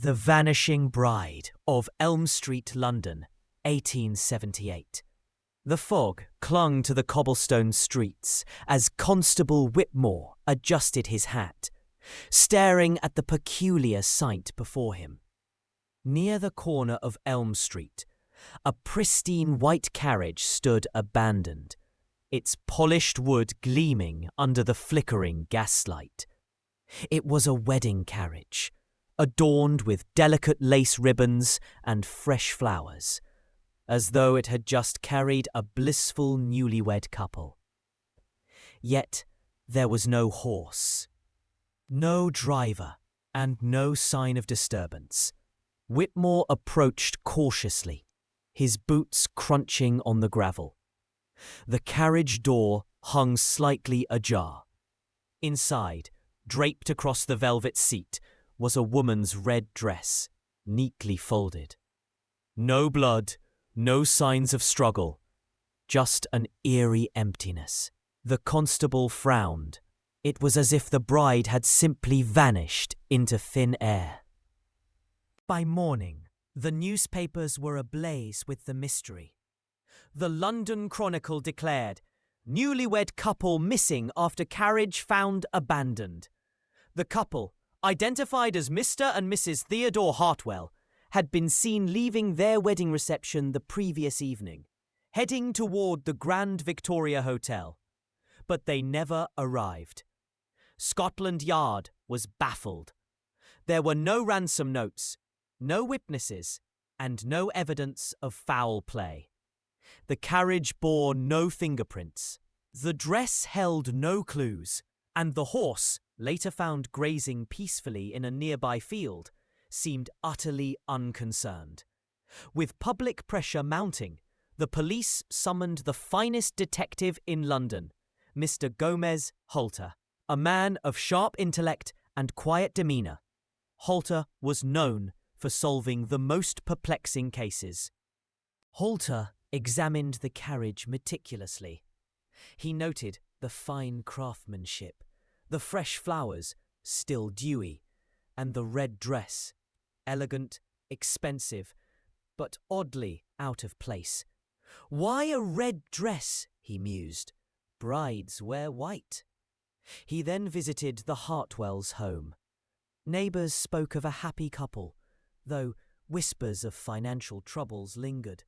The Vanishing Bride of Elm Street, London, 1878. The fog clung to the cobblestone streets as Constable Whitmore adjusted his hat, staring at the peculiar sight before him. Near the corner of Elm Street, a pristine white carriage stood abandoned, its polished wood gleaming under the flickering gaslight. It was a wedding carriage, adorned with delicate lace ribbons and fresh flowers, as though it had just carried a blissful newlywed couple. Yet there was no horse, no driver, and no sign of disturbance. Whitmore approached cautiously, his boots crunching on the gravel. The carriage door hung slightly ajar. Inside, draped across the velvet seat, was a woman's red dress, neatly folded. No blood, no signs of struggle, just an eerie emptiness. The constable frowned. It was as if the bride had simply vanished into thin air. By morning, the newspapers were ablaze with the mystery. The London Chronicle declared, "Newlywed couple missing after carriage found abandoned." The couple, identified as Mr. and Mrs. Theodore Hartwell, had been seen leaving their wedding reception the previous evening, heading toward the Grand Victoria Hotel. But they never arrived. Scotland Yard was baffled. There were no ransom notes, no witnesses, and no evidence of foul play. The carriage bore no fingerprints. The dress held no clues, and the horse, later found grazing peacefully in a nearby field, seemed utterly unconcerned. With public pressure mounting, the police summoned the finest detective in London, Mr. Gomez Holter, a man of sharp intellect and quiet demeanour. Holter was known for solving the most perplexing cases. Holter examined the carriage meticulously. He noted the fine craftsmanship, the fresh flowers, still dewy, and the red dress, elegant, expensive, but oddly out of place. Why a red dress, he mused. Brides wear white. He then visited the Hartwells' home. Neighbours spoke of a happy couple, though whispers of financial troubles lingered.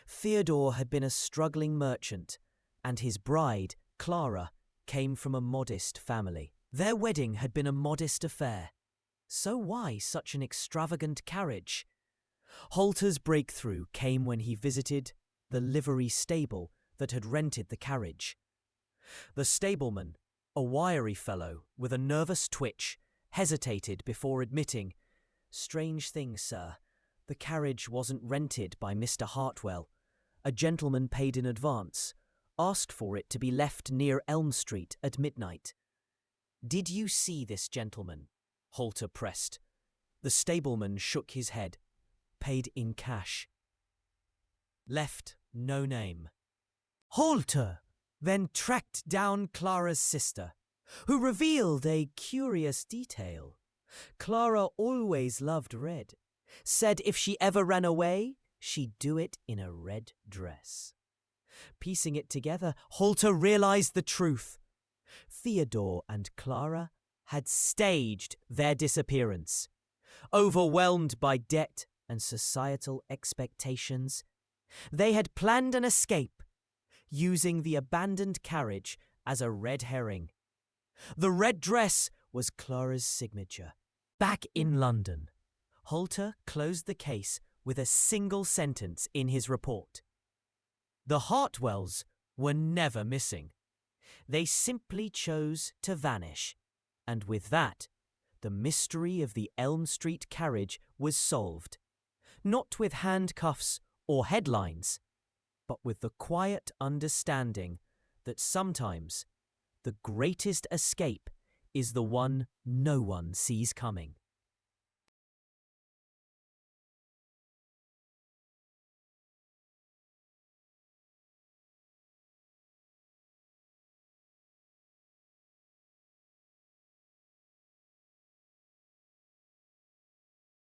Theodore had been a struggling merchant, and his bride, Clara, came from a modest family. Their wedding had been a modest affair. So why such an extravagant carriage? Holter's breakthrough came when he visited the livery stable that had rented the carriage. The stableman, a wiry fellow with a nervous twitch, hesitated before admitting, "Strange thing, sir. The carriage wasn't rented by Mr. Hartwell. A gentleman paid in advance, asked for it to be left near Elm Street at midnight." "Did you see this gentleman?" Holter pressed. The stableman shook his head. "Paid in cash. Left no name." Holter then tracked down Clara's sister, who revealed a curious detail. Clara always loved red. Said if she ever ran away, she'd do it in a red dress. Piecing it together, Holter realized the truth. Theodore and Clara had staged their disappearance. Overwhelmed by debt and societal expectations, they had planned an escape, using the abandoned carriage as a red herring. The red dress was Clara's signature. Back in London, Holter closed the case with a single sentence in his report. The Hartwells were never missing. They simply chose to vanish, and with that, the mystery of the Elm Street carriage was solved, not with handcuffs or headlines, but with the quiet understanding that sometimes the greatest escape is the one no one sees coming.